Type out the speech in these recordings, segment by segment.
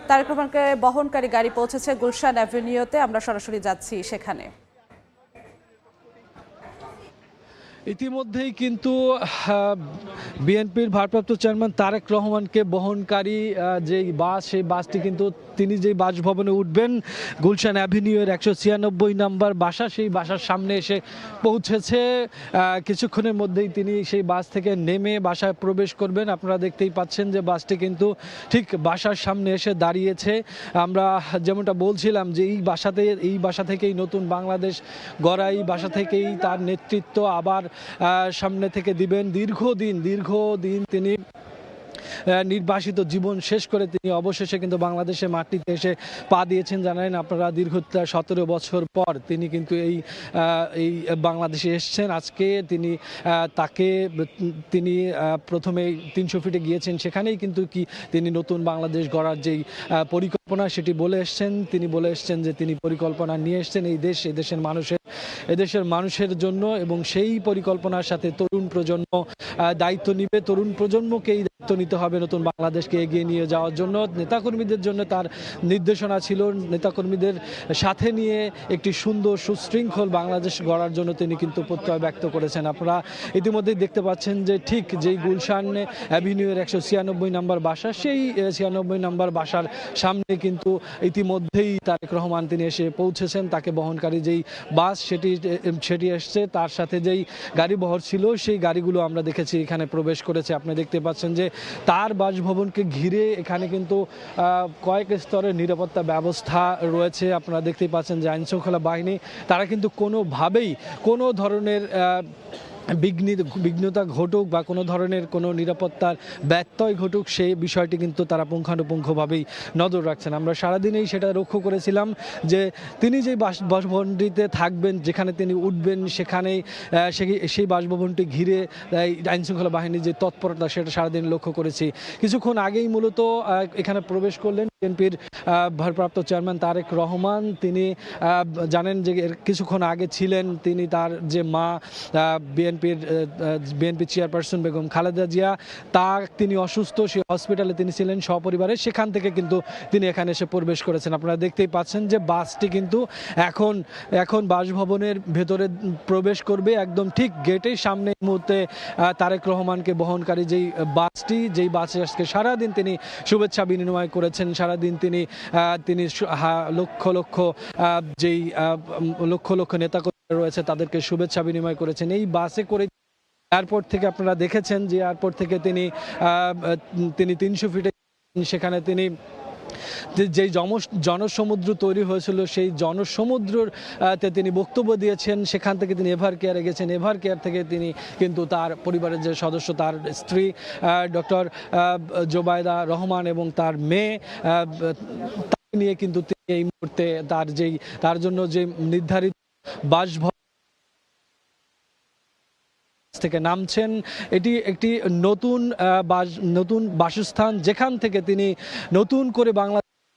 তারেক রহমানকে বহনকারী গাড়ি পৌঁছেছে গুলশান অ্যাভিনিউতে, আমরা সরাসরি যাচ্ছি সেখানে। ইতিমধ্যেই কিন্তু বিএনপির ভারপ্রাপ্ত চেয়ারম্যান তারেক রহমানকে বহনকারী যেই বাস, সেই বাসটি কিন্তু তিনি যেই বাসভবনে উঠবেন গুলশান অ্যাভিনিউয়ের 196 নম্বর বাসা, সেই বাসার সামনে এসে পৌঁছেছে। কিছুক্ষণের মধ্যেই তিনি সেই বাস থেকে নেমে বাসায় প্রবেশ করবেন। আপনারা দেখতেই পাচ্ছেন যে বাসটি কিন্তু ঠিক বাসার সামনে এসে দাঁড়িয়েছে। আমরা যেমনটা বলছিলাম যে এই বাসা থেকেই নতুন বাংলাদেশ গড়া, এই বাসা থেকেই তার নেতৃত্ব আবার সামনে থেকে দিবেন। দীর্ঘদিন তিনি নির্বাসিত জীবন শেষ করে তিনি অবশেষে কিন্তু বাংলাদেশের মাটিতে এসে পা দিয়েছেন। জানেন আপনারা, দীর্ঘ 17 বছর পর তিনি কিন্তু এই বাংলাদেশে এসেছেন। আজকে তিনি প্রথমে 300 ফিটে গিয়েছেন, সেখানেই কিন্তু তিনি নতুন বাংলাদেশ গড়ার যেই পরিকল্পনা সেটি বলে এসছেন। তিনি বলে এসছেন যে তিনি পরিকল্পনা নিয়ে এসছেন এদেশের মানুষের জন্য, এবং সেই পরিকল্পনার সাথে তরুণ প্রজন্ম দায়িত্ব নিবে। তরুণ প্রজন্মকে এই দায়িত্ব নিতে হবে নতুন বাংলাদেশকে এগিয়ে নিয়ে যাওয়ার জন্য। নেতাকর্মীদের জন্য তার নির্দেশনা ছিল নেতাকর্মীদের সাথে নিয়ে একটি সুন্দর সুশৃঙ্খল বাংলাদেশ গড়ার জন্য তিনি কিন্তু প্রত্যয় ব্যক্ত করেছেন। আপনারা ইতিমধ্যেই দেখতে পাচ্ছেন যে ঠিক যেই গুলশান অ্যাভিনিউয়ের 196 নম্বর বাসা, সেই 96 নম্বর বাসার সামনে কিন্তু ইতিমধ্যেই তারেক রহমান তিনি এসে পৌঁছেছেন। তাকে বহনকারী যেই বাস সেটি এসছে, তার সাথে যেই গাড়ি বহর ছিল সেই গাড়িগুলো আমরা দেখেছি এখানে প্রবেশ করেছে। আপনি দেখতে পাচ্ছেন যে তার বাসভবনকে ঘিরে এখানে কিন্তু কয়েক স্তরের নিরাপত্তা ব্যবস্থা রয়েছে। আপনারা দেখতেই পাচ্ছেন যে আইনশৃঙ্খলা বাহিনী তারা কিন্তু কোনোভাবেই কোনো ধরনের বিঘ্নতা ঘটুক বা কোনো ধরনের কোনো নিরাপত্তার ব্যত্যয় ঘটুক, সেই বিষয়টি কিন্তু তারা পুঙ্খানুপুঙ্খভাবেই নজর রাখছেন। আমরা সারাদিনেই সেটা লক্ষ্য করেছিলাম যে তিনি যেই বাসভবনটিতে থাকবেন, যেখানে তিনি উঠবেন, সেখানেই সেই বাসভবনটি ঘিরে আইনশৃঙ্খলা বাহিনীর যে তৎপরতা সেটা সারাদিন লক্ষ্য করেছি। কিছুক্ষণ আগেই মূলত এখানে প্রবেশ করলেন বিএনপির ভারপ্রাপ্ত চেয়ারম্যান তারেক রহমান। তিনি জানেন যে কিছুক্ষণ আগে ছিলেন তিনি, তার যে মা বিএনপি চেয়ারপারসন বেগম খালেদা জিয়া, তিনি অসুস্থ, সেই হসপিটালে তিনি ছিলেন সপরিবারে, সেখান থেকে কিন্তু তিনি এখানে এসে প্রবেশ করেছেন। আপনারা দেখতেই পাচ্ছেন যে বাসটি কিন্তু এখন বাসভবনের ভেতরে প্রবেশ করবে। একদম ঠিক গেটের সামনে এই মুহূর্তে তারেক রহমানকে বহনকারী যেই বাসে আজকে সারাদিন তিনি শুভেচ্ছা বিনিময় করেছেন। সারাদিন তিনি লক্ষ লক্ষ নেতাকর্মী রয়েছে তাদেরকে শুভেচ্ছা বিনিময় করেছেন এই বাসে করে। এয়ারপোর্ট থেকে আপনারা দেখেছেন যে এয়ারপোর্ট থেকে তিনি 300 ফিটে, সেখানে তিনি যেই জনসমুদ্র তৈরি হয়েছিল সেই জনসমুদ্রতে তিনি বক্তব্য দিয়েছেন। সেখান থেকে তিনি এভার কেয়ারে গেছেন, এভার কেয়ার থেকে তিনি কিন্তু তার পরিবারের যে সদস্য, তার স্ত্রী ডক্টর জোবায়দা রহমান এবং তার মেয়ে নিয়ে কিন্তু তিনি এই মুহূর্তে তার জন্য যে নির্ধারিত বাসভবন থেকে নামছেন। এটি একটি নতুন বাসস্থান, যেখান থেকে তিনি নতুন করে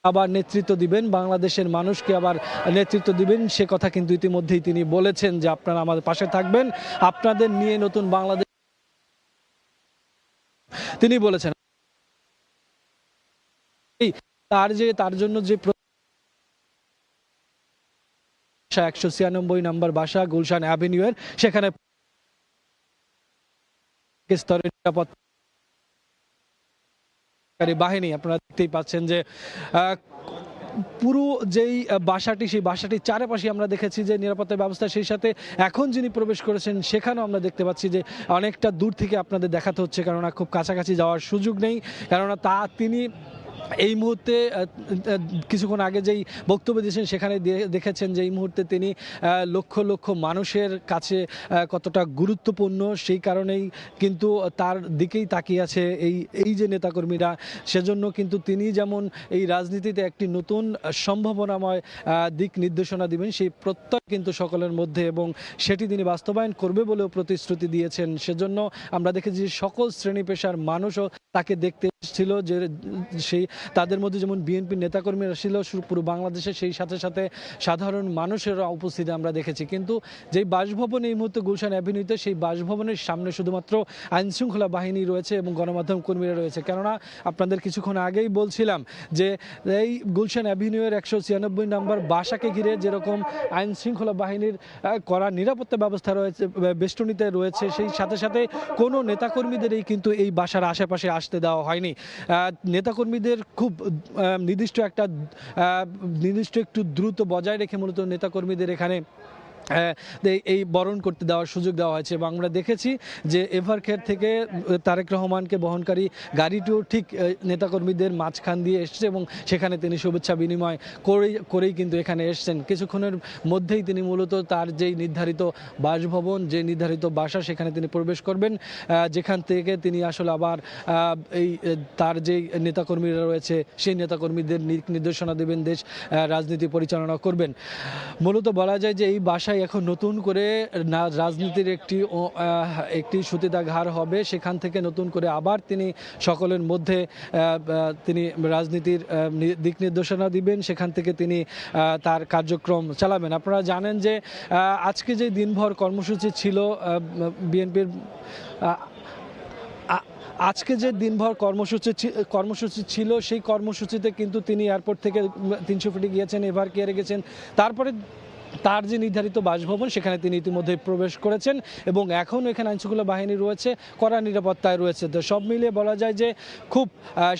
আবার নেতৃত্ব দিবেন, বাংলাদেশের মানুষকে আবার নেতৃত্ব দিবেন। সে কথা কিন্তু ইতিমধ্যেই তিনি বলেছেন যে আপনারা আমাদের পাশে থাকবেন, আপনাদের নিয়ে নতুন বাংলাদেশ তিনি বলেছেন। তার জন্য যে 196 নম্বর বাসা গুলশান অ্যাভিনিউয়ের, সেখানে স্তরের নিরাপত্তাকারী বাহিনী। আপনারা দেখতেই পাচ্ছেন যে পুরো যেই বাসাটি, সেই বাসাটির চারপাশে আমরা দেখেছি যে নিরাপত্তা ব্যবস্থা, সেই সাথে এখন যিনি প্রবেশ করেছেন সেখানেও আমরা দেখতে পাচ্ছি যে অনেকটা দূর থেকে আপনাদের দেখাতে হচ্ছে, কেননা খুব কাছাকাছি যাওয়ার সুযোগ নেই। কেননা তিনি এই মুহূর্তে কিছুক্ষণ আগে যেই বক্তব্য দিয়েছেন সেখানে দেখেছেন যে এই মুহূর্তে তিনি লক্ষ মানুষের কাছে কতটা গুরুত্বপূর্ণ, সেই কারণেই কিন্তু তার দিকেই তাকিয়ে আছে এই যে নেতাকর্মীরা। সেজন্য কিন্তু তিনি যেমন এই রাজনীতিতে একটি নতুন সম্ভাবনাময় দিক নির্দেশনা দিবেন, সেই প্রত্যয় কিন্তু সকলের মধ্যে, এবং সেটি তিনি বাস্তবায়ন করবে বলেও প্রতিশ্রুতি দিয়েছেন। সেজন্য আমরা দেখেছি সকল শ্রেণী পেশার মানুষও তাকে দেখতে এসেছিল, যে সেই তাদের মধ্যে যেমন বিএনপির নেতাকর্মীরা ছিল পুরো বাংলাদেশে, সেই সাথে সাথে সাধারণ মানুষেরা উপস্থিতি আমরা দেখেছি। কিন্তু যেই বাসভবন এই মুহূর্তে গুলশান অ্যাভিনিউতে, সেই বাসভবনের সামনে শুধুমাত্র আইনশৃঙ্খলা বাহিনী রয়েছে এবং গণমাধ্যম কর্মীরা রয়েছে। কেননা আপনাদের কিছুক্ষণ আগেই বলছিলাম যে এই গুলশান অ্যাভিনিউয়ের 196 নম্বর বাসাকে ঘিরে যেরকম আইনশৃঙ্খলা বাহিনীর কড়া নিরাপত্তা ব্যবস্থা রয়েছে, বেষ্টনীতে রয়েছে, সেই সাথে সাথে কোনো নেতাকর্মীদেরই কিন্তু এই বাসার আশেপাশে আসতে দেওয়া হয়নি। নেতাকর্মীদের খুব নির্দিষ্ট একটু দ্রুত বজায় রেখে মূলত নেতাকর্মীদের এখানে এই বরণ করতে দেওয়ার সুযোগ দেওয়া হয়েছে। এবং আমরা দেখেছি যে এভারকেয়ার থেকে তারেক রহমানকে বহনকারী গাড়িটিও ঠিক নেতাকর্মীদের মাঝখান দিয়ে এসছে এবং সেখানে তিনি শুভেচ্ছা বিনিময় করেই কিন্তু এখানে এসছেন। কিছুক্ষণের মধ্যেই তিনি মূলত তার যেই নির্ধারিত বাসভবন, যে নির্ধারিত বাসা, সেখানে তিনি প্রবেশ করবেন, যেখান থেকে তিনি আসলে আবার এই তার যেই নেতাকর্মীরা রয়েছে সেই নেতাকর্মীদের নির্দেশনা দেবেন, দেশ রাজনীতি পরিচালনা করবেন। মূলত বলা যায় যে এই বাসায় এখন নতুন করে রাজনীতির একটি সুতিদাঘার হবে। সেখান থেকে নতুন করে আবার তিনি সকলের মধ্যে তিনি রাজনীতির দিক নির্দেশনা দিবেন, সেখান থেকে তিনি তার কার্যক্রম চালাবেন। আপনারা জানেন যে আজকে যে দিনভর কর্মসূচি ছিল বিএনপির, আজকে যে দিনভর কর্মসূচি ছিল সেই কর্মসূচিতে কিন্তু তিনি এয়ারপোর্ট থেকে 300 ফিটে গিয়েছেন, এভারকেয়ারে গেছেন, তারপরে তার যে নির্ধারিত বাসভবন সেখানে তিনি ইতিমধ্যে প্রবেশ করেছেন এবং এখন এখানে আইনশৃঙ্খলা বাহিনী রয়েছে, কড়া নিরাপত্তায় রয়েছে। তো সব মিলিয়ে বলা যায় যে খুব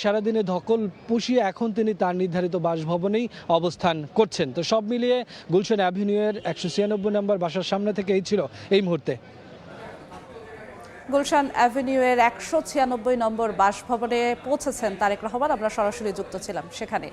সারাদিনে ধকল পুষিয়ে এখন তিনি তার নির্ধারিত বাসভবনেই অবস্থান করছেন। তো সব মিলিয়ে গুলশান অ্যাভিনিউয়ের 196 নম্বর বাসার সামনে থেকে এই ছিল এই মুহূর্তে। গুলশান অ্যাভিনিউয়ের 196 নম্বর বাসভবনে পৌঁছেছেন তারেক রহমান। আমরা সরাসরি যুক্ত ছিলাম সেখানে।